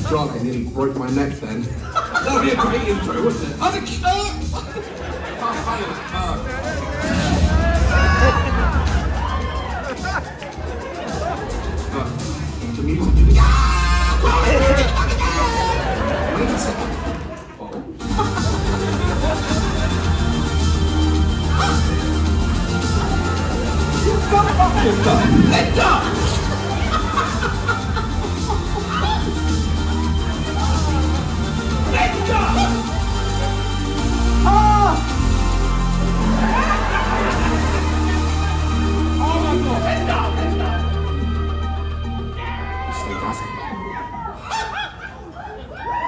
God, I nearly broke my neck then. That would be a great intro, wouldn't it? How's it the music. Let go!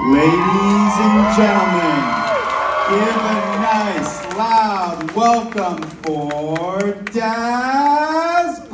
Ladies and gentlemen, give a nice, loud welcome for Daz Games!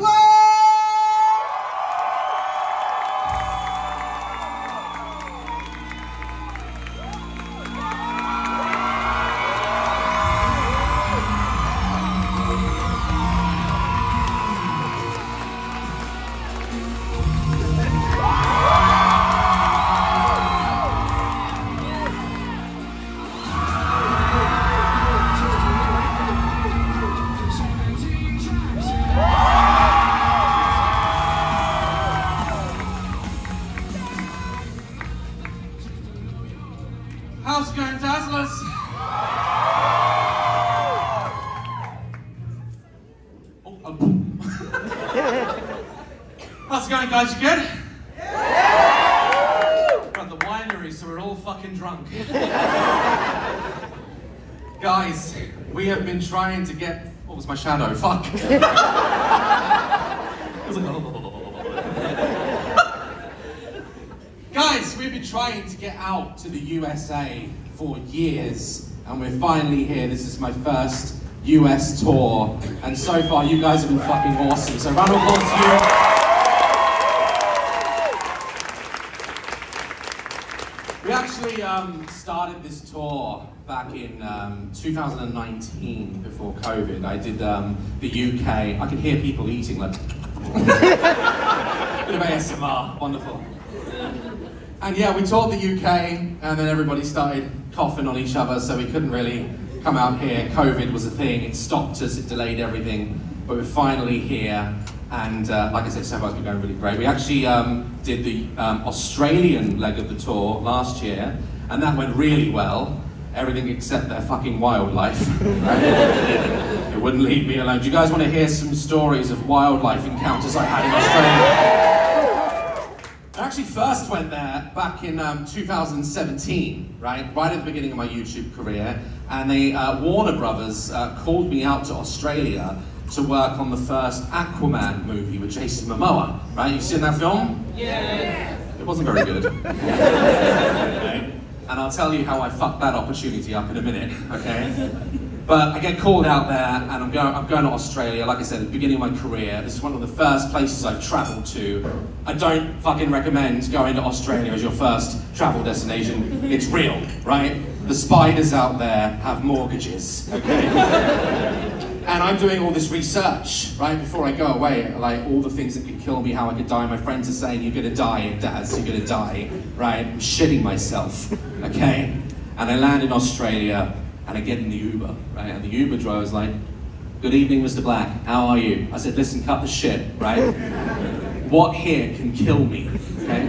How's it going, Dazzlers? How's it going, guys? You good? We're at the winery, so we're all fucking drunk. Guys, we have been trying to get... What was my shadow? Fuck. I was like, Guys, we've been trying to get out to the USA for years, and we're finally here. This is my first US tour, and so far you guys have been fucking awesome. So round of applause to you. We actually started this tour back in 2019, before COVID. I did the UK. I could hear people eating, like... Bit of ASMR, wonderful. And yeah, we toured the UK, and then everybody started coughing on each other, so we couldn't really come out here. COVID was a thing, it stopped us, it delayed everything, but we're finally here, and like I said, so far's been going really great. We actually did the Australian leg of the tour last year, and that went really well. Everything except their fucking wildlife, right? It wouldn't leave me alone. Do you guys want to hear some stories of wildlife encounters I had in Australia? I actually first went there back in 2017, right at the beginning of my YouTube career, and they, Warner Brothers called me out to Australia to work on the first Aquaman movie with Jason Momoa, right? You've seen that film? Yeah! It wasn't very good. Okay? And I'll tell you how I fucked that opportunity up in a minute, okay? But I get called out there, and I'm going to Australia. Like I said, at the beginning of my career, this is one of the first places I've travelled to. I don't fucking recommend going to Australia as your first travel destination. It's real, right? The spiders out there have mortgages, okay? And I'm doing all this research, right, before I go away, like all the things that could kill me, how I could die. My friends are saying, you're gonna die, Daz, you're gonna die, right? I'm shitting myself, okay? And I land in Australia, and I get in the Uber, right? And the Uber driver's like, good evening, Mr. Black, how are you? I said, listen, cut the shit, right? What here can kill me, okay?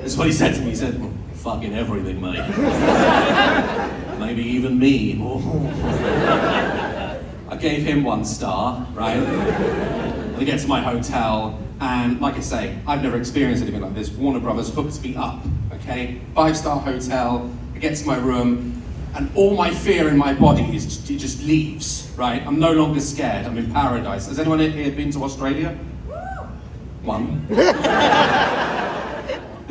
That's what he said to me. He said, well, fucking everything, mate. Maybe even me. I gave him 1 star, right? I get to my hotel, and like I say, I've never experienced anything like this. Warner Brothers hooked me up, okay? 5-star hotel, I get to my room, and all my fear in my body it just leaves, right? I'm no longer scared, I'm in paradise. Has anyone here been to Australia? 1.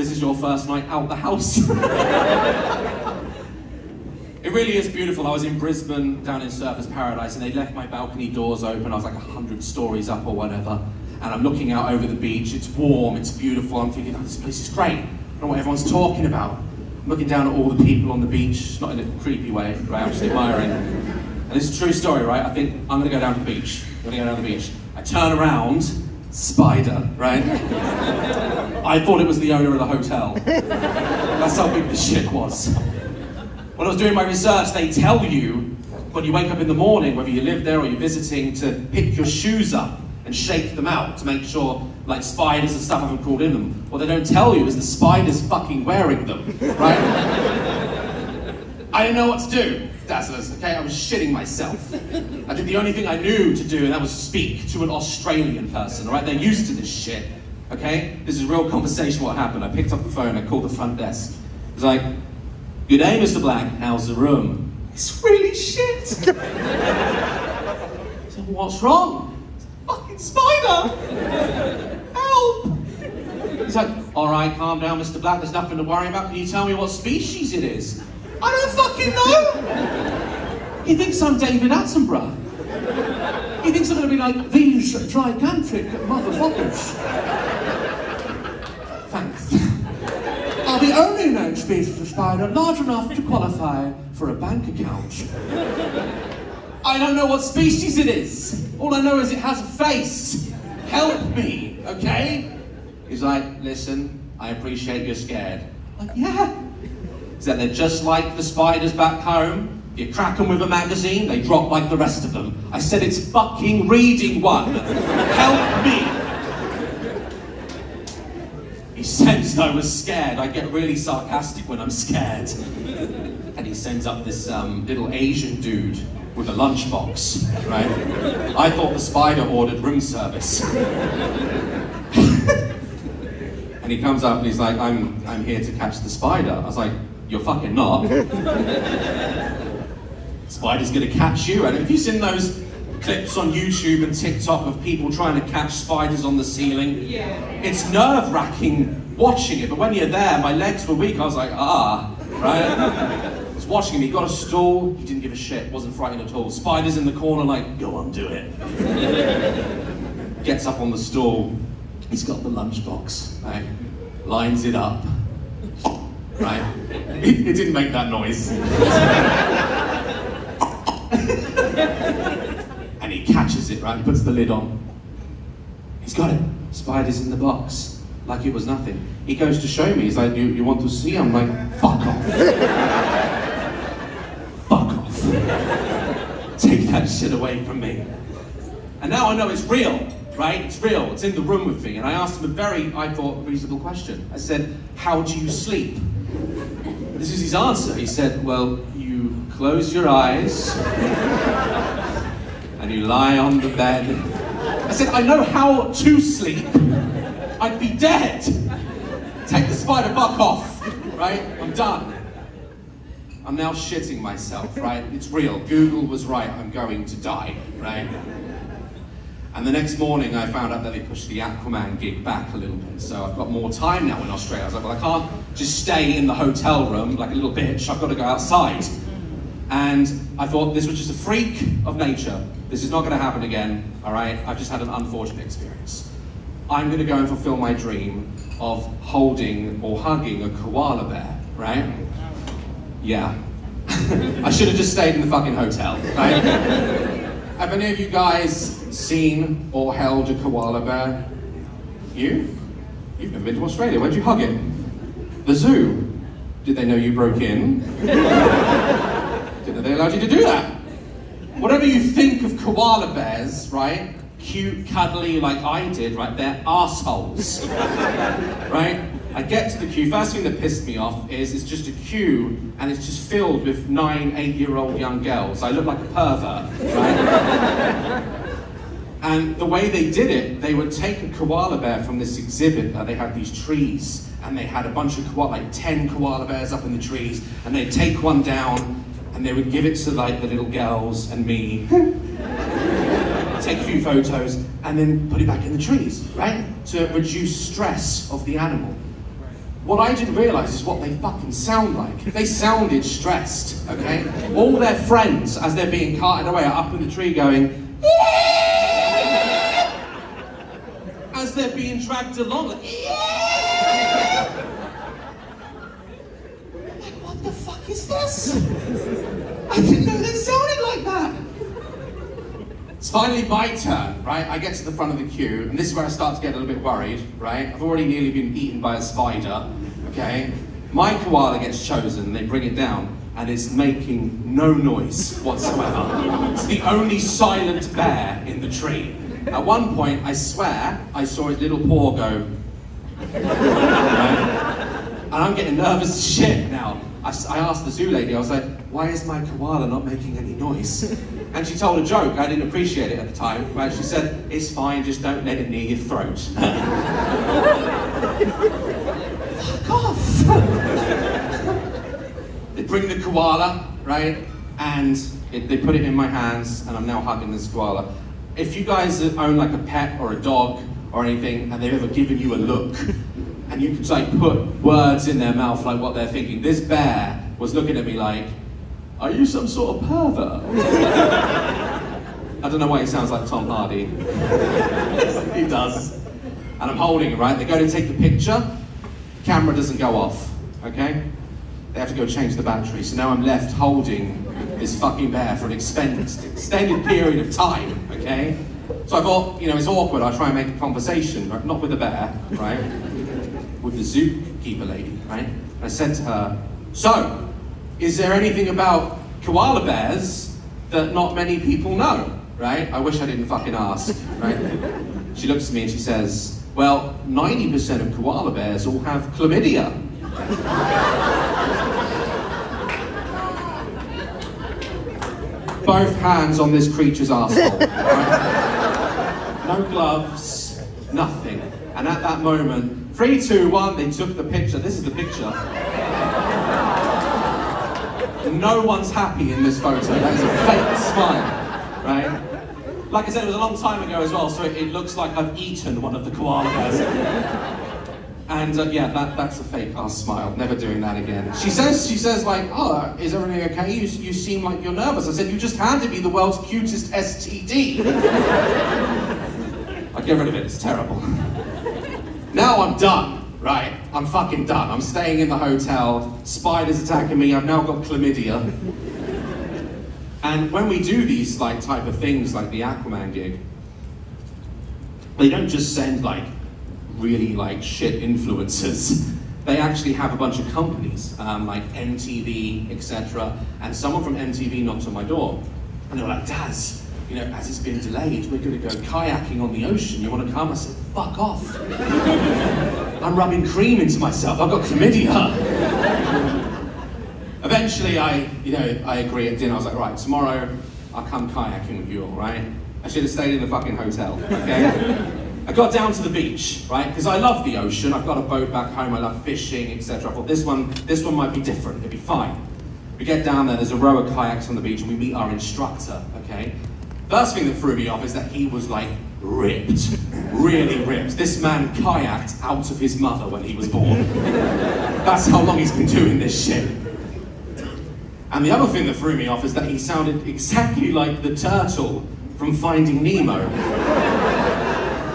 this is your first night out the house. It really is beautiful. I was in Brisbane, down in Surfers Paradise, and they left my balcony doors open. I was like 100 stories up or whatever. And I'm looking out over the beach. It's warm, it's beautiful. I'm thinking, oh, this place is great. I don't know what everyone's talking about. I'm looking down at all the people on the beach, not in a creepy way, right? I'm just admiring. And it's a true story, right? I think I'm gonna go down to the beach. I'm gonna go down to the beach. I turn around, spider, right? I thought it was the owner of the hotel. That's how big the shit was. When I was doing my research, they tell you when you wake up in the morning, whether you live there or you're visiting, to pick your shoes up and shake them out to make sure like spiders and stuff haven't crawled in them. What they don't tell you is the spider's fucking wearing them, right? I didn't know what to do, Dazzlers, okay? I was shitting myself. I did the only thing I knew to do, and that was speak to an Australian person, all right? They're used to this shit, okay? This is a real conversation what happened. I picked up the phone, I called the front desk. It was like, good day, Mr. Black, how's the room? It's really shit. So what's wrong? Fucking spider! Help! He's like, all right, calm down, Mr. Black, there's nothing to worry about. Can you tell me what species it is? I don't fucking know! He thinks I'm David Attenborough. He thinks I'm gonna be like, these gigantic motherfuckers. Thanks. Are the only known species of spider large enough to qualify for a bank account. I don't know what species it is. All I know is it has a face. Help me, okay? He's like, listen, I appreciate you're scared. I'm like, yeah. Is that they're just like the spiders back home. You crack them with a magazine, they drop like the rest of them. I said it's fucking reading one. Help me. He sensed I was scared. I get really sarcastic when I'm scared. And he sends up this little Asian dude with a lunchbox, right? I thought the spider ordered room service. And he comes up and he's like, I'm here to catch the spider. I was like, you're fucking not. Spider's gonna catch you. And have you seen those clips on YouTube and TikTok of people trying to catch spiders on the ceiling? Yeah. It's nerve-wracking watching it, but when you're there, my legs were weak. I was like, right? I was watching him, he got a stool, he didn't give a shit, wasn't frightened at all. Spiders in the corner like, go on, do it. Gets up on the stool, he's got the lunchbox, right? Lines it up, right? It didn't make that noise. And he catches it, right? He puts the lid on. He's got it. Spider's in the box. Like it was nothing. He goes to show me. He's like, you want to see? I'm like, fuck off. Fuck off. Take that shit away from me. And now I know it's real, right? It's real. It's in the room with me. And I asked him a very, I thought, reasonable question. I said, how do you sleep? This is his answer. He said, well, you close your eyes and you lie on the bed. I said, I know how to sleep. I'd be dead. Take the spider fuck off, right? I'm done. I'm now shitting myself, right? It's real. Google was right. I'm going to die, right? And the next morning I found out that they pushed the Aquaman gig back a little bit. So I've got more time now in Australia. I was like, well, I can't just stay in the hotel room like a little bitch. I've got to go outside. And I thought this was just a freak of nature. This is not going to happen again, all right? I've just had an unfortunate experience. I'm going to go and fulfill my dream of holding or hugging a koala bear, right? Yeah. I should have just stayed in the fucking hotel, right? Have any of you guys seen or held a koala bear? You? You've never been to Australia. Where'd you hug it? The zoo. Did they know you broke in? Did they allow you to do that? Whatever you think of koala bears, right? Cute, cuddly, like I did, right? They're assholes, right? I get to the queue. First thing that pissed me off is it's just a queue and it's just filled with 9, 8-year-old young girls. I look like a pervert, right? And the way they did it, they would take a koala bear from this exhibit. They had these trees and they had a bunch of like 10 koala bears up in the trees, and they'd take one down and they would give it to like the little girls and me. Take a few photos, and then put it back in the trees, right? To reduce stress of the animal. What I didn't realise is what they fucking sound like. They sounded stressed, okay? All their friends, as they're being carted away, are up in the tree going, yeah! As they're being dragged along, like, yeah! Like, what the fuck is this? I didn't know they sounded like that. It's finally my turn, right? I get to the front of the queue, and this is where I start to get a little bit worried, right? I've already nearly been eaten by a spider, okay? My koala gets chosen, they bring it down, and it's making no noise whatsoever. It's the only silent bear in the tree. At one point, I swear, I saw his little paw go, right? And I'm getting nervous as shit now. I asked the zoo lady, I was like, why is my koala not making any noise? And she told a joke, I didn't appreciate it at the time, right? She said, it's fine, just don't let it near your throat. Fuck off! They bring the koala, right? And they put it in my hands, and I'm now hugging this koala. If you guys own like a pet or a dog or anything, and they've ever given you a look, and you can like put words in their mouth like what they're thinking. This bear was looking at me like, are you some sort of pervert? I don't know why he sounds like Tom Hardy. He does. And I'm holding it, right? They go to take the picture, camera doesn't go off, okay? They have to go change the battery. So now I'm left holding this fucking bear for an extended period of time, okay? So I thought, you know, it's awkward, I'll try and make a conversation, right? Not with the bear, right? With the zookeeper lady, right? And I said to her, so, is there anything about koala bears that not many people know, right? I wish I didn't fucking ask, right? She looks at me and she says, well, 90% of koala bears all have chlamydia. Both hands on this creature's arsehole, right? No gloves, nothing. And at that moment, 3, 2, 1, they took the picture. This is the picture. No one's happy in this photo. That is a fake smile, right? Like I said, it was a long time ago as well, so it looks like I've eaten one of the koala bears. And yeah, that's a fake ass smile. Never doing that again. She says like, oh, is everything okay? You seem like you're nervous. I said, you just handed me the world's cutest STD. I'll get rid of it, it's terrible. Now I'm done, right? I'm fucking done. I'm staying in the hotel, spiders attacking me, I've now got chlamydia. And when we do these like type of things, like the Aquaman gig, they don't just send like really like shit influencers. They actually have a bunch of companies, like MTV, etc. And someone from MTV knocked on my door, and they were like, Daz, you know, as it's been delayed, we're going to go kayaking on the ocean. You want to come? I said, fuck off. I'm rubbing cream into myself. I've got chlamydia. Eventually, I agree at dinner. I was like, right, tomorrow I'll come kayaking with you all, right? I should have stayed in the fucking hotel, okay? I got down to the beach, right? Because I love the ocean. I've got a boat back home. I love fishing, etc. I thought this one might be different. It'd be fine. We get down there. There's a row of kayaks on the beach, and we meet our instructor, okay? First thing that threw me off is that he was like ripped, really ripped. This man kayaked out of his mother when he was born. That's how long he's been doing this shit. And the other thing that threw me off is that he sounded exactly like the turtle from Finding Nemo.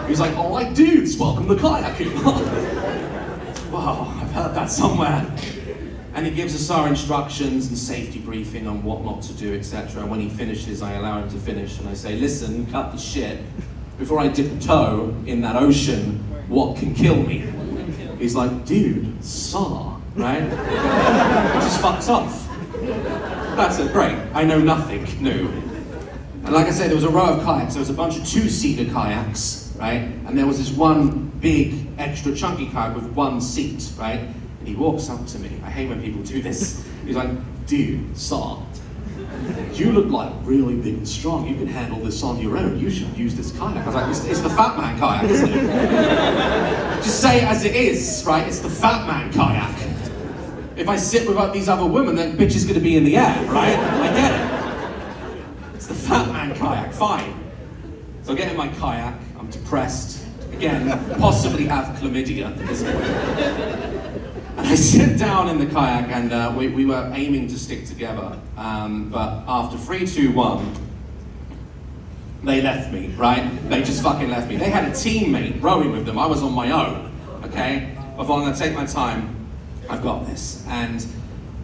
He was like, all right dudes, welcome to kayaking. Wow, I've heard that somewhere. And he gives us our instructions and safety briefing on what not to do, etc. And when he finishes, I allow him to finish, and I say, listen, cut the shit. Before I dip a toe in that ocean, what can kill me? He's like, dude, saw, right? It just fucks off. That's it, great. I know nothing new. And like I said, there was a row of kayaks. There was a bunch of 2-seater kayaks, right? And there was this one big, extra chunky kayak with 1 seat, right? He walks up to me. I hate when people do this. He's like, dude, Saw, you look like really big and strong. You can handle this on your own. You should use this kayak. I was like, it's the fat man kayak, isn't it? Just say it as it is, right? It's the fat man kayak. If I sit with these other women, then bitch is going to be in the air, right? I get it. It's the fat man kayak, fine. So I get in my kayak. I'm depressed. Again, possibly have chlamydia at this point. And I sit down in the kayak, and we were aiming to stick together. But after 3, 2, 1, they left me, right? They just fucking left me. They had a teammate rowing with them. I was on my own, okay? I thought, I'm gonna take my time. I've got this. And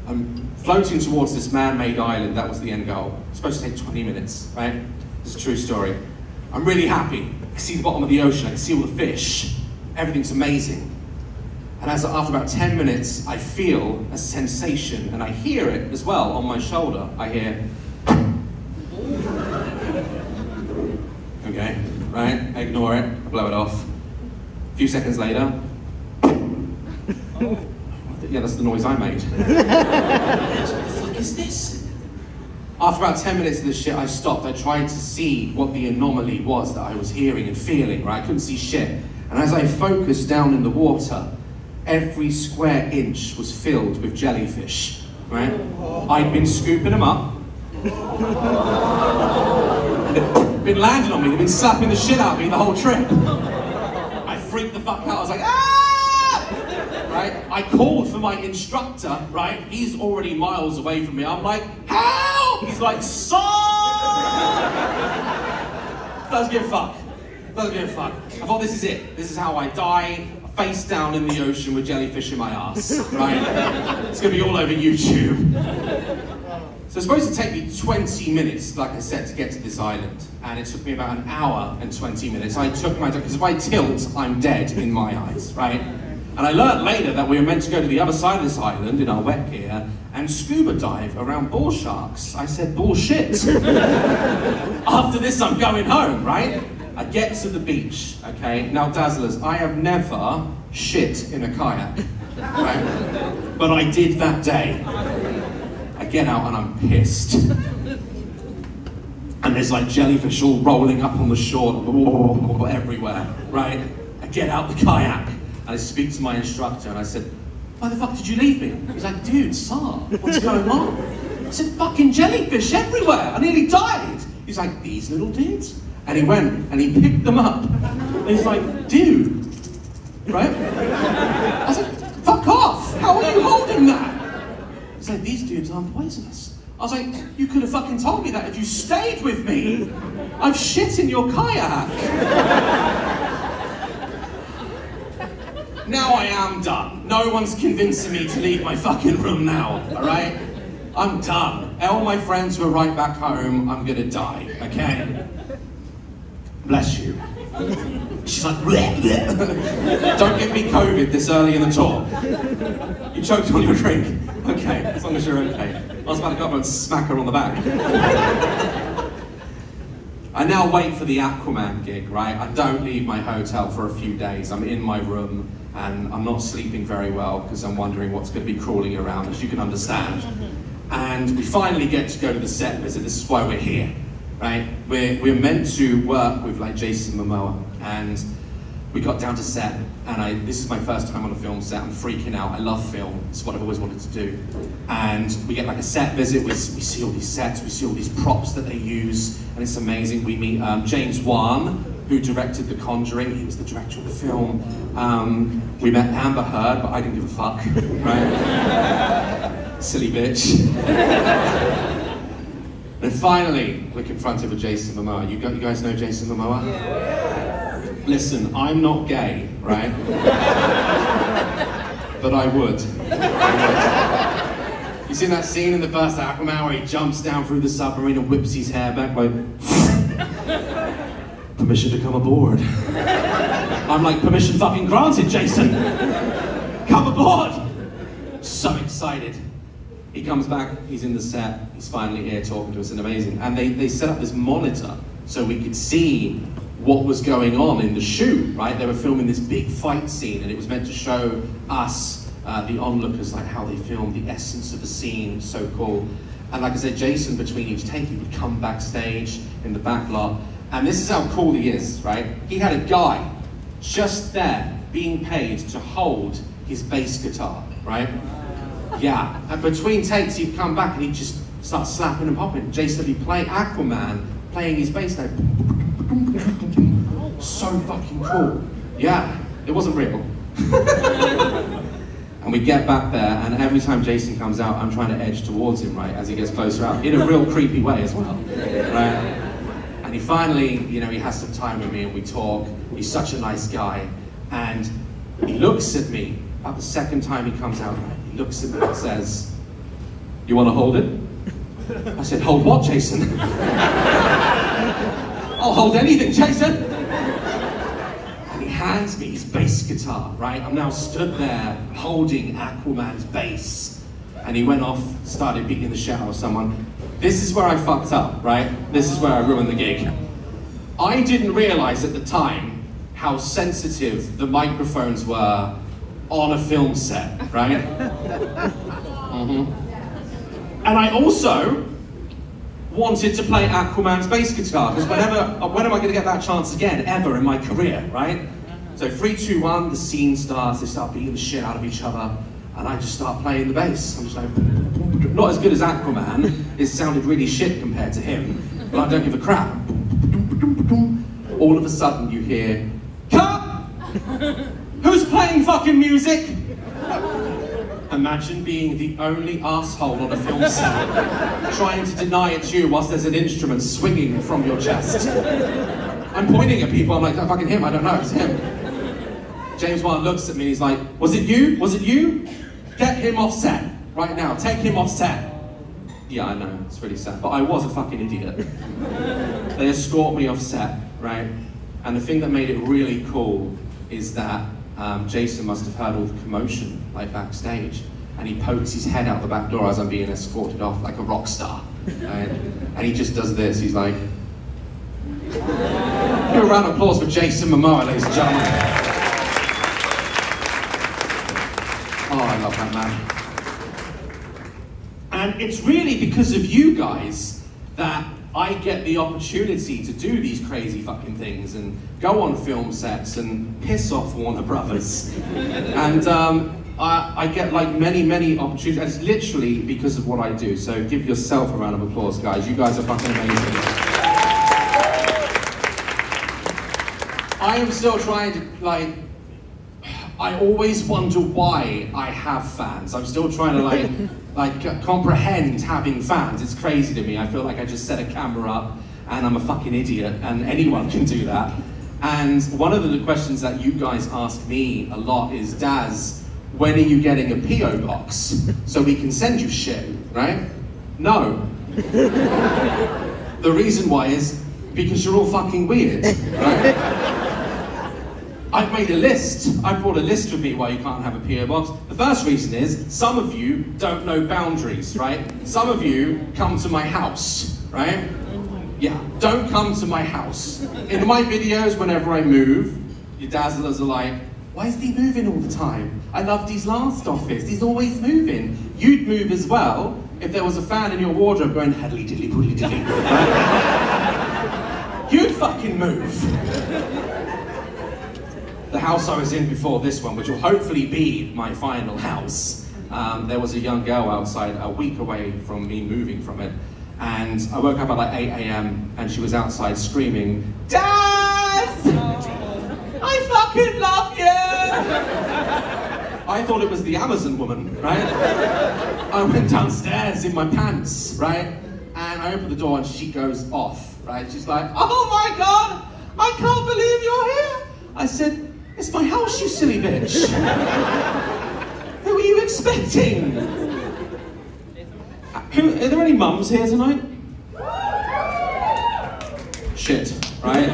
I'm floating towards this man-made island. That was the end goal. It's supposed to take 20 minutes, right? It's a true story. I'm really happy. I can see the bottom of the ocean. I can see all the fish. Everything's amazing. And after about 10 minutes, I feel a sensation, and I hear it as well on my shoulder. I hear, okay, right? I ignore it, I blow it off. A few seconds later, yeah, that's the noise I made. What the fuck is this? After about 10 minutes of this shit, I stopped. I tried to see what the anomaly was that I was hearing and feeling, right? I couldn't see shit. And as I focused down in the water, every square inch was filled with jellyfish, right? I'd been scooping them up. And they'd been landing on me, they'd been slapping the shit out of me the whole trip. I freaked the fuck out, I was like, ah! Right? I called for my instructor, right? He's already miles away from me. I'm like, help! He's like, son! Doesn't give a fuck. Doesn't give a fuck. I thought, this is it. This is how I die. Face down in the ocean with jellyfish in my ass, right? It's gonna be all over YouTube. So it's supposed to take me 20 minutes, like I said, to get to this island. And it took me about an hour and 20 minutes. I took my time, because if I tilt, I'm dead in my eyes, right? And I learned later that we were meant to go to the other side of this island in our wet gear and scuba dive around bull sharks. I said, bullshit. After this, I'm going home, right? I get to the beach, okay? Now, Dazzlers, I have never shit in a kayak, right? But I did that day. I get out and I'm pissed. And there's like jellyfish all rolling up on the shore everywhere, right? I get out the kayak and I speak to my instructor and I said, why the fuck did you leave me? He's like, dude, sir, what's going on? I said, fucking jellyfish everywhere. I nearly died. He's like, these little dudes? And he went and he picked them up. And he's like, dude, right? I was like, fuck off! How are you holding that? He's like, these dudes aren't poisonous. I was like, you could have fucking told me that if you stayed with me. I've shit in your kayak. Now I am done. No one's convincing me to leave my fucking room now, alright? I'm done. All my friends were right back home. I'm gonna die, okay? Bless you. She's like, bleh, bleh. Don't give me COVID this early in the tour. You choked on your drink. Okay, as long as you're okay. I was about to go up and smack her on the back. I now wait for the Aquaman gig, right? I don't leave my hotel for a few days. I'm in my room and I'm not sleeping very well because I'm wondering what's going to be crawling around, as you can understand. And we finally get to go to the set visit. This is why we're here. Right? We're meant to work with like Jason Momoa, and we got down to set, and this is my first time on a film set. I'm freaking out. I love film. It's what I've always wanted to do. And we get like a set visit. We see all these sets. We see all these props that they use, and it's amazing. We meet James Wan, who directed The Conjuring. He was the director of the film. We met Amber Heard, but I didn't give a fuck. Right? Silly bitch. And finally, we're confronted with Jason Momoa. You guys know Jason Momoa? Yeah. Listen, I'm not gay, right? But I would. You seen that scene in the first Aquaman where he jumps down through the submarine and whips his hair back like, permission to come aboard. I'm like, permission fucking granted, Jason. Come aboard. So excited. He comes back, he's in the set, he's finally here talking to us, and amazing. And they set up this monitor so we could see what was going on in the shoot, right? They were filming this big fight scene, and it was meant to show us, the onlookers, like how they filmed the essence of the scene. So cool. And like I said, Jason, between each take, he would come backstage in the back lot, and this is how cool he is, right? He had a guy just there being paid to hold his bass guitar, right? Yeah, and between takes he'd come back and he'd just start slapping and popping. Jason would be playing Aquaman, playing his bass note. So fucking cool. Yeah, it wasn't real. And we get back there, and every time Jason comes out, I'm trying to edge towards him, right, as he gets closer out, in a real creepy way as well, right? And he finally, you know, he has some time with me and we talk. He's such a nice guy. And he looks at me, about the second time he comes out, right, he looks at me and says, "You want to hold it?" I said, "Hold what, Jason?" "I'll hold anything, Jason." And he hands me his bass guitar, right? I'm now stood there holding Aquaman's bass. And he went off, started beating the shit out of someone. This is where I fucked up, right? This is where I ruined the gig. I didn't realize at the time how sensitive the microphones were on a film set, right? And I also wanted to play Aquaman's bass guitar, because when am I going to get that chance again, ever in my career, right? So 3, 2, 1, the scene starts, they start beating the shit out of each other, and I just start playing the bass. I'm just like, not as good as Aquaman, it sounded really shit compared to him, but I don't give a crap. All of a sudden you hear, "Cut! Who's playing fucking music?" Imagine being the only asshole on a film set, trying to deny it's you whilst there's an instrument swinging from your chest. I'm pointing at people, I'm like, "That's fucking him, I don't know, it's him." James Wan looks at me, he's like, "Was it you? Was it you? Get him off set, right now, take him off set." Yeah, I know, it's really sad, but I was a fucking idiot. They escort me off set, right? And the thing that made it really cool is that Jason must have heard all the commotion, like backstage, and he pokes his head out the back door as I'm being escorted off like a rock star, right? And he just does this, he's like, "Give a round of applause for Jason Momoa, ladies and gentlemen." Oh, I love that man. And it's really because of you guys that I get the opportunity to do these crazy fucking things and go on film sets and piss off Warner Brothers. And I get like many opportunities. And it's literally because of what I do. So give yourself a round of applause, guys. You guys are fucking amazing. I am still trying to, like, I always wonder why I have fans. I'm still trying to comprehend having fans. It's crazy to me. I feel like I just set a camera up and I'm a fucking idiot and anyone can do that. And one of the questions that you guys ask me a lot is, "Daz, when are you getting a P.O. box so we can send you shit," right? No. The reason why is because you're all fucking weird, right? I've made a list. I brought a list with me why you can't have a P.O. box. The first reason is, some of you don't know boundaries, right? Some of you come to my house, right? Yeah, don't come to my house. In my videos, whenever I move, your dazzlers are like, "Why is he moving all the time? I loved his last office, he's always moving." You'd move as well if there was a fan in your wardrobe going, "Haddly diddly poodly diddly," right? You'd fucking move. The house I was in before this one, which will hopefully be my final house, there was a young girl outside a week away from me moving from it. And I woke up at like 8 a.m. and she was outside screaming, "Daz! I fucking love you!" I thought it was the Amazon woman, right? I went downstairs in my pants, right? And I opened the door and she goes off, right? She's like, "Oh my God, I can't believe you're here." I said, "It's my house, you silly bitch." Who are you expecting? Are there any mums here tonight? Shit, right?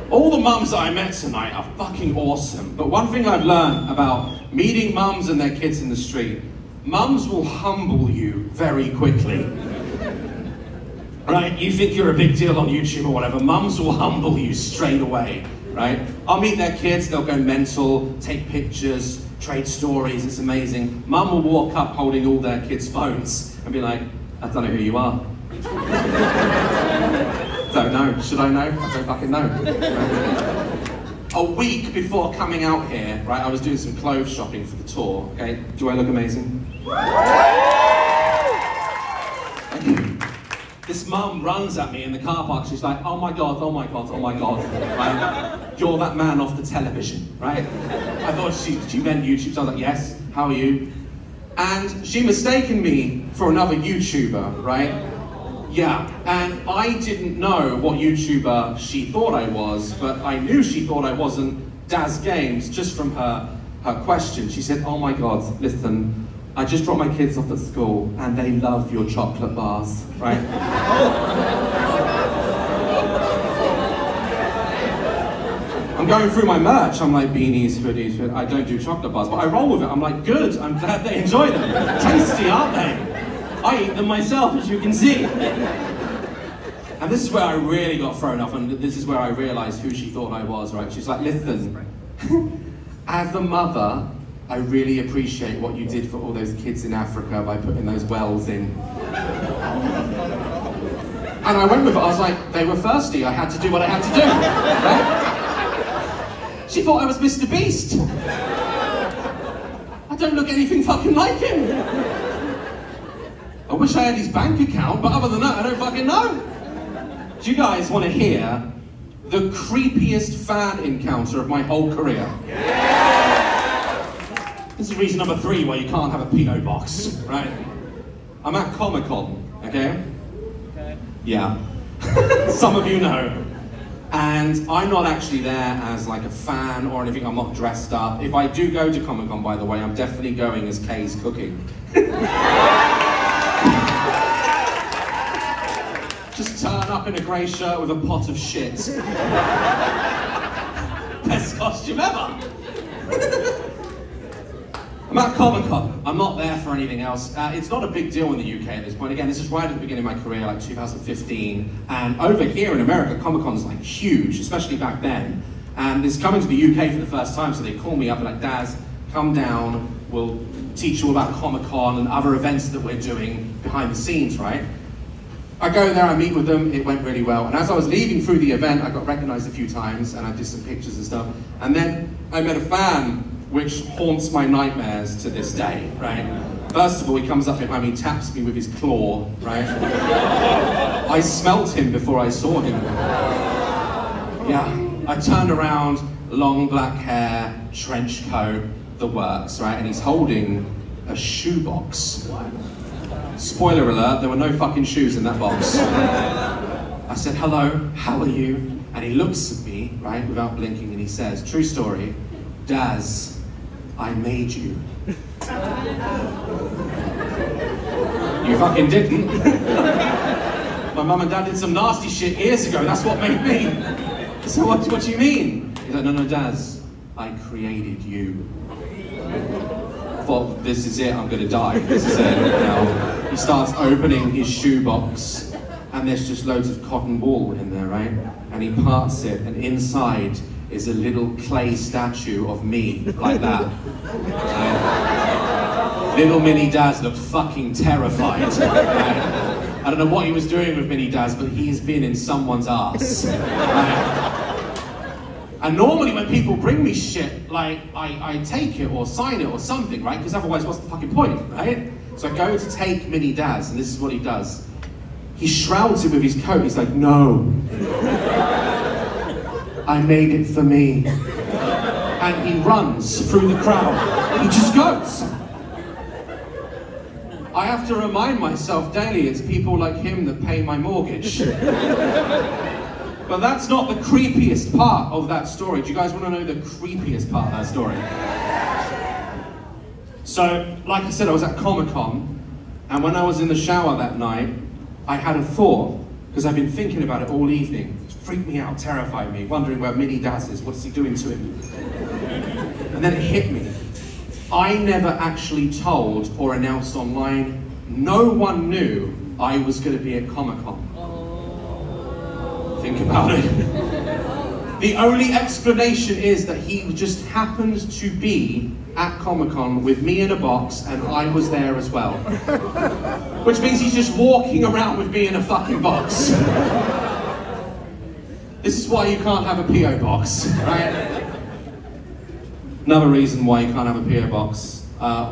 All the mums that I met tonight are fucking awesome. But one thing I've learned about meeting mums and their kids in the street, mums will humble you very quickly. Right? You think you're a big deal on YouTube or whatever, mums will humble you straight away. Right? I'll meet their kids, they'll go mental, take pictures, trade stories, it's amazing. Mum will walk up holding all their kids' phones and be like, "I don't know who you are." Don't know, should I know? I don't fucking know. A week before coming out here, right, I was doing some clothes shopping for the tour, okay? Do I look amazing? This mum runs at me in the car park. She's like, oh my God, oh my God, oh my God, right? You're that man off the television, right? I thought she meant YouTube, so I was like, yes, how are you? And she mistaken me for another YouTuber, right? Yeah, and I didn't know what YouTuber she thought I was, but I knew she thought I wasn't Daz Games just from her question. She said, oh my God, listen, I just dropped my kids off at school and they love your chocolate bars, right? I'm going through my merch, I'm like beanies, hoodies, I don't do chocolate bars, but I roll with it. I'm like, good, I'm glad they enjoy them. Tasty, aren't they? I eat them myself, as you can see. And this is where I really got thrown off, and this is where I realized who she thought I was, right? She's like, listen, as the mother, I really appreciate what you did for all those kids in Africa by putting those wells in. And I went with it, I was like, they were thirsty, I had to do what I had to do, right? She thought I was Mr. Beast. I don't look anything fucking like him. I wish I had his bank account, but other than that, I don't fucking know. Do you guys want to hear the creepiest fan encounter of my whole career? Yeah! This is reason number 3 why you can't have a P.O. box, right? I'm at Comic-Con, okay? Yeah. Some of you know. And I'm not actually there as like a fan or anything, I'm not dressed up. If I do go to Comic-Con, by the way, I'm definitely going as Kay's cooking. Just turn up in a grey shirt with a pot of shit. Best costume ever! I'm at Comic-Con. I'm not there for anything else. It's not a big deal in the UK at this point. Again, this is right at the beginning of my career, like 2015. And over here in America, Comic-Con's like huge, especially back then. And it's coming to the UK for the first time, so they call me up and like, Daz, come down, we'll teach you all about Comic-Con and other events that we're doing behind the scenes, right? I go there, I meet with them, it went really well. And as I was leaving through the event, I got recognized a few times and I did some pictures and stuff. And then I met a fan, which haunts my nightmares to this day, right? First of all, he comes up behind me, taps me with his claw, right? I smelt him before I saw him. Yeah, I turned around, long black hair, trench coat, the works, right? And he's holding a shoebox. Spoiler alert, there were no fucking shoes in that box. I said, hello, how are you? And he looks at me, right, without blinking, and he says, true story, Daz, I made you. You fucking didn't. My mum and dad did some nasty shit years ago, that's what made me. So what do you mean? He's like, no, Daz, I created you. I thought, this is it, I'm gonna die. This is it now. He starts opening his shoebox, and there's just loads of cotton wool in there, right? And he parts it, and inside is a little clay statue of me, like that. Right? Little mini Daz looked fucking terrified. Right? I don't know what he was doing with mini Daz, but he's been in someone's ass. Right? And normally when people bring me shit, like, I take it or sign it or something, right? Because otherwise, what's the fucking point, right? So I go to take mini Daz, and this is what he does. He shrouds it with his coat, he's like, no. I made it for me. And he runs through the crowd. He just goes. I have to remind myself daily, it's people like him that pay my mortgage. But that's not the creepiest part of that story. Do you guys want to know the creepiest part of that story? So, like I said, I was at Comic-Con, and when I was in the shower that night, I had a thought, because I've been thinking about it all evening. It freaked me out, terrified me, wondering where Mini Daz is, what's he doing to him? And then it hit me. I never actually told or announced online, no one knew I was going to be at Comic-Con. Think about it. The only explanation is that he just happened to be at Comic-Con with me in a box and I was there as well. Which means he's just walking around with me in a fucking box. This is why you can't have a P.O. box, right? Another reason why you can't have a P.O. box.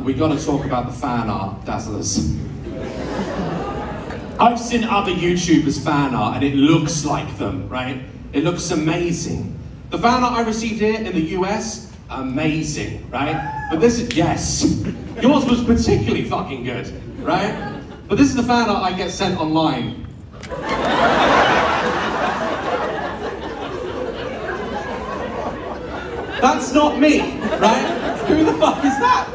We got to talk about the fan art dazzlers. I've seen other YouTubers' fan art and it looks like them, right? It looks amazing. The fan art I received here in the US, amazing, right? But this is, yes, yours was particularly fucking good, right? But this is the fan art I get sent online. That's not me, right? Who the fuck is that?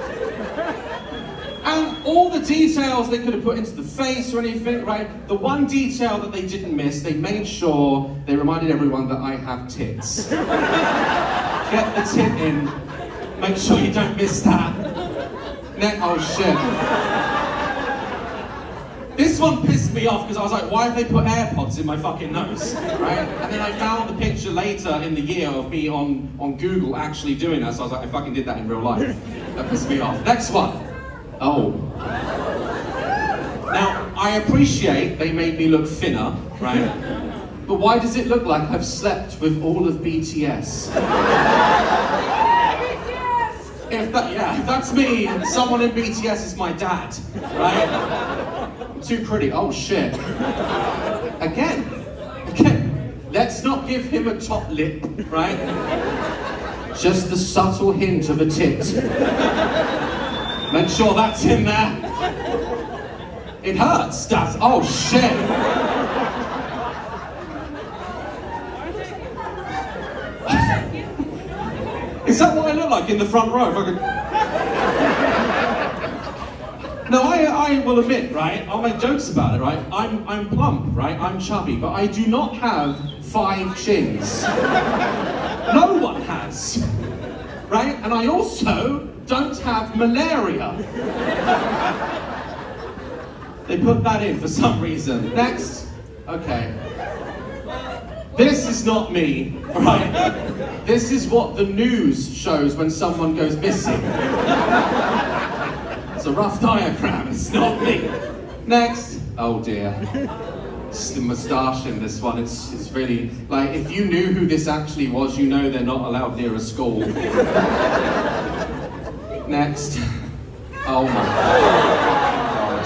And all the details they could have put into the face or anything, right? The one detail that they didn't miss, they made sure they reminded everyone that I have tits. Get the tit in, make sure you don't miss that. Oh shit. This one pissed me off because I was like, why have they put AirPods in my fucking nose, right? And then I found the picture later in the year of me on Google actually doing that, so I was like, I fucking did that in real life. That pissed me off. Next one. Oh. Now, I appreciate they made me look thinner, right? But why does it look like I've slept with all of BTS? If that's me, someone in BTS is my dad, right? I'm too pretty, oh shit. Again, let's not give him a top lip, right? Just the subtle hint of a tit. Make sure that's in there. It hurts, Daz. Oh shit. Is that what I look like in the front row? No, I will admit, right? I'll make jokes about it, right? I'm plump, right? I'm chubby, but I do not have 5 chins. No one has, right? And I also don't have malaria. They put that in for some reason. Next. Okay. This is not me, right? This is what the news shows when someone goes missing. It's a rough diagram, it's not me. Next. Oh dear. It's the moustache in this one. It's really, like, if you knew who this actually was, you know they're not allowed near a school. Next. Oh my God.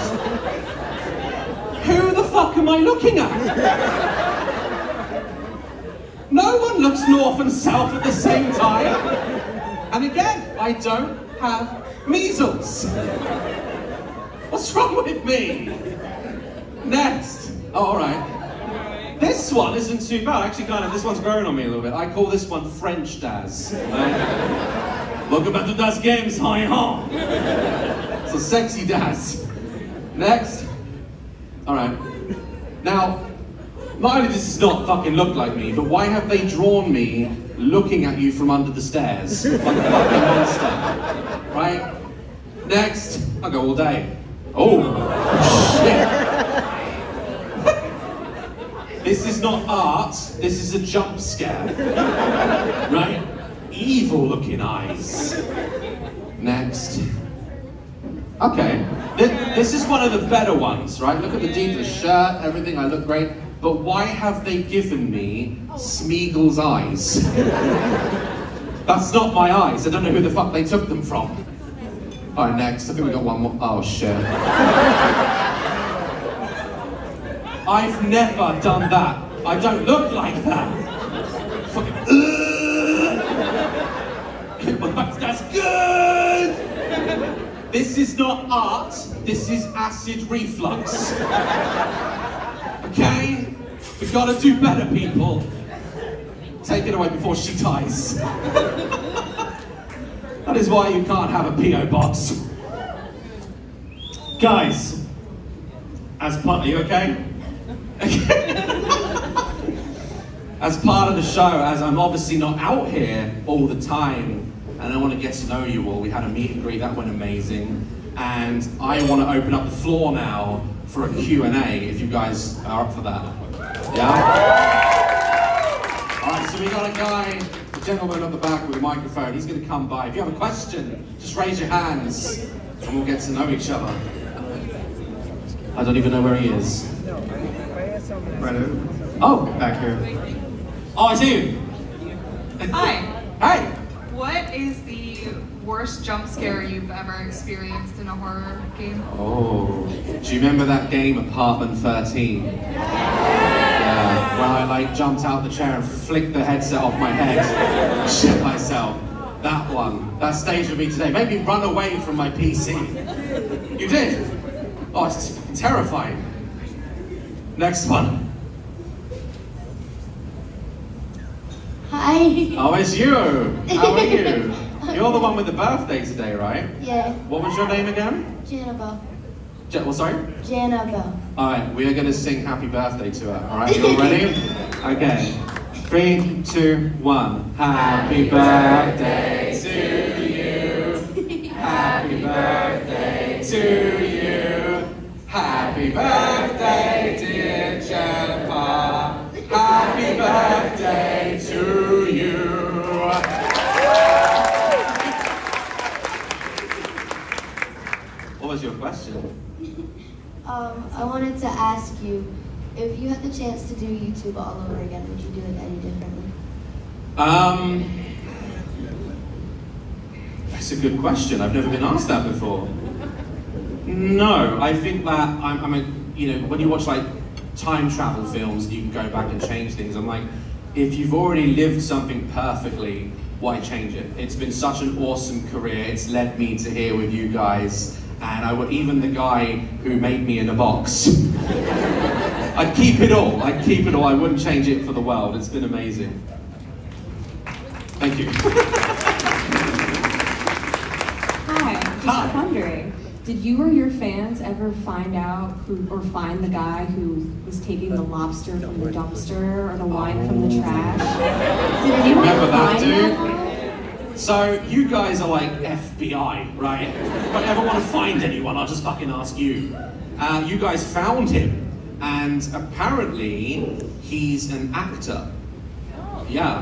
Who the fuck am I looking at? No one looks north and south at the same time. And again, I don't have measles. What's wrong with me? Next. Oh, all right. This one isn't too bad. Actually, this one's growing on me a little bit. I call this one French Daz. Right? Welcome back to Daz Games, hi-ha. It's a sexy Daz. Next. All right. Now, not only does this not fucking look like me, but why have they drawn me looking at you from under the stairs? Like a fucking monster. Right? Next. I'll go all day. Oh, shit. This is not art, this is a jump scare. Right? Evil looking eyes. Next. Okay. This is one of the better ones, right? Look at the deep, the shirt, everything, I look great. But why have they given me Smeagol's eyes? That's not my eyes. I don't know who the fuck they took them from. Alright, next. I think we got one more. Oh, shit. I've never done that. I don't look like that. Fucking. That's good! This is not art. This is acid reflux. Okay? We've got to do better, people. Take it away before she dies. That is why you can't have a P.O. box. Guys, as part, are you okay? As part of the show, as I'm obviously not out here all the time, and I want to get to know you all, we had a meet and greet, that went amazing. And I want to open up the floor now for a Q&A, if you guys are up for that. Yeah? Alright, so we got a guy, a gentleman at the back with a microphone. He's going to come by. If you have a question, just raise your hands and we'll get to know each other. I don't even know where he is. Right over. Oh! Back here. Oh, I see you! Hi. Hey! What is the worst jump scare you've ever experienced in a horror game? Oh, do you remember that game, Apartment 13? Yeah, where I like jumped out the chair and flicked the headset off my head, shit myself. That one, that stayed with me today. Made me run away from my PC. You did? Oh, it's fucking terrifying. Next one. Hi. Oh, it's you. How are you? You're the one with the birthday today, right? Yeah. What was your name again? Janabelle. Well, sorry? Janabelle. Alright, we are going to sing happy birthday to her. Alright, you all ready? Okay. 3, 2, 1. Happy birthday to you. Happy birthday to you. Happy birthday, dear Jennifer. Happy birthday to you. What was your question? I wanted to ask you, if you had the chance to do YouTube all over again, would you do it any differently? That's a good question. I've never been asked that before. No, I think that I'm a, you know, when you watch like time travel films, you can go back and change things. I'm like, if you've already lived something perfectly, why change it? It's been such an awesome career. It's led me to here with you guys. And I would, even the guy who made me in a box. I'd keep it all. I'd keep it all. I wouldn't change it for the world. It's been amazing. Thank you. Hi. Just wondering, did you or your fans ever find out or find the guy who was taking the lobster from the dumpster or the wine from the trash? Did anyone find that? So, you guys are like FBI, right? If I ever want to find anyone, I'll just fucking ask you. You guys found him, and apparently, he's an actor. Yeah,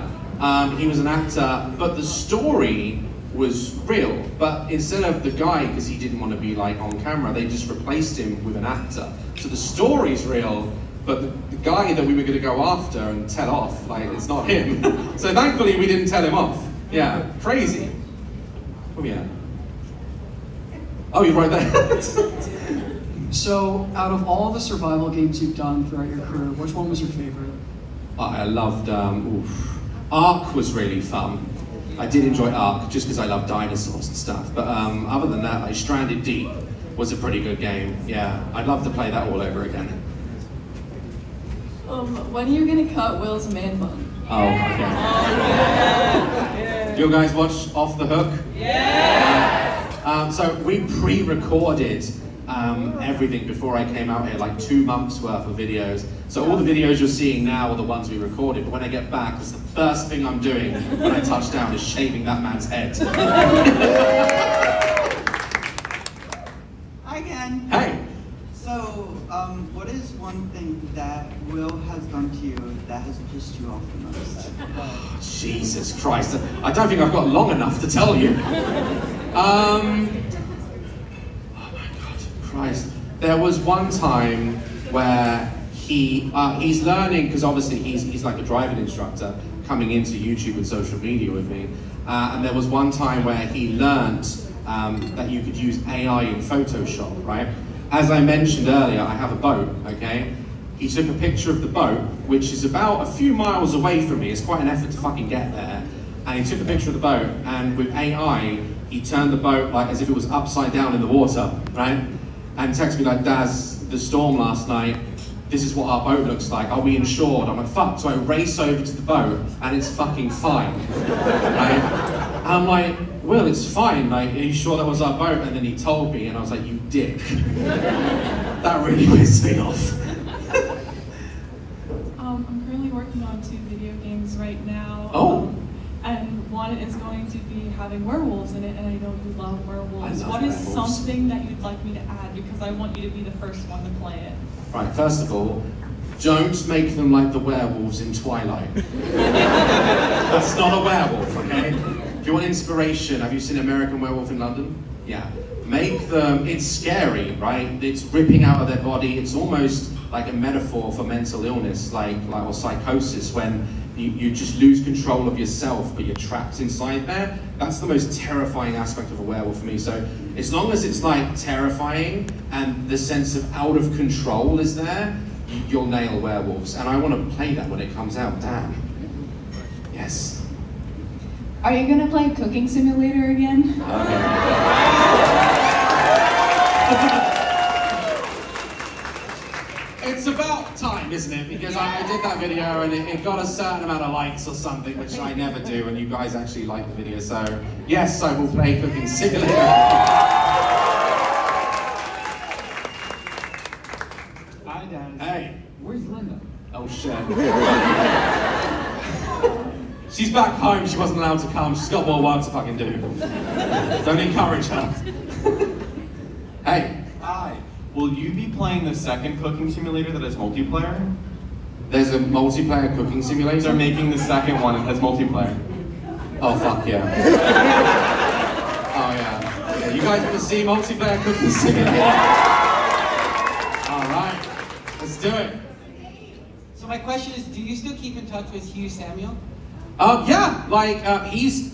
he was an actor, but the story was real. But instead of the guy, because he didn't want to be like on camera, they just replaced him with an actor. So the story's real, but the guy that we were going to go after and tell off, like, it's not him. So thankfully, we didn't tell him off. Yeah, crazy. Oh yeah. Oh, you're right there. So, out of all the survival games you've done throughout your career, which one was your favorite? I loved, Ark was really fun. I did enjoy Ark, just because I love dinosaurs and stuff. But other than that, like Stranded Deep was a pretty good game. Yeah, I'd love to play that all over again. When are you gonna cut Will's man bun? Oh, okay. You guys watch Off the Hook? Yeah! So we pre-recorded everything before I came out here, like 2 months worth of videos. So all the videos you're seeing now are the ones we recorded, but when I get back, it's the first thing I'm doing when I touch down is shaving that man's head. Hi again. Hey! So, what is one thing that Will has done to you that has pissed you off the most? Oh, Jesus Christ, I don't think I've got long enough to tell you. Oh my God, Christ. There was one time where he's learning, because obviously he's like a driving instructor coming into YouTube and social media with me. And there was one time where he learned that you could use AI in Photoshop, right? As I mentioned earlier, I have a boat, okay? He took a picture of the boat, which is about a few miles away from me. It's quite an effort to fucking get there. And he took a picture of the boat, and with AI, he turned the boat like as if it was upside down in the water, right? And texted me like, Daz, the storm last night, this is what our boat looks like. Are we insured? I'm like, fuck. So I race over to the boat, and it's fucking fine, right? And I'm like, Will, it's fine, like, are you sure that was our boat? And then he told me, and I was like, you dick. That really pissed me off. I'm currently working on 2 video games right now. Oh. And one is going to be having werewolves in it, and I know you love werewolves. What is werewolves. something that you'd like me to add? Because I want you to be the first one to play it. Right, first of all, don't make them like the werewolves in Twilight. That's not a werewolf, okay? If you want inspiration, have you seen American Werewolf in London? Yeah. Make them, it's scary, right? It's ripping out of their body. It's almost like a metaphor for mental illness, like or psychosis, when you just lose control of yourself, but you're trapped inside there. That's the most terrifying aspect of a werewolf for me. So as long as it's like terrifying and the sense of out of control is there, you'll nail werewolves. And I want to play that when it comes out. Damn. Yes. Are you gonna play Cooking Simulator again? It's about time, isn't it? Because I did that video and it got a certain amount of likes or something, which I never do, and you guys actually like the video, so yes, I will play Cooking Simulator. Hi, Daz. Hey. Where's Linda? Oh shit. She's back home, she wasn't allowed to come, she's got more work to fucking do. Don't encourage her. Hey. Hi. Will you be playing the second cooking simulator that has multiplayer? There's a multiplayer cooking simulator? They're making the second one, it has multiplayer. Oh fuck yeah. Oh yeah. You guys want to see multiplayer cooking simulator? Alright, let's do it. So my question is, do you still keep in touch with Hugh Samuel? Yeah, like he's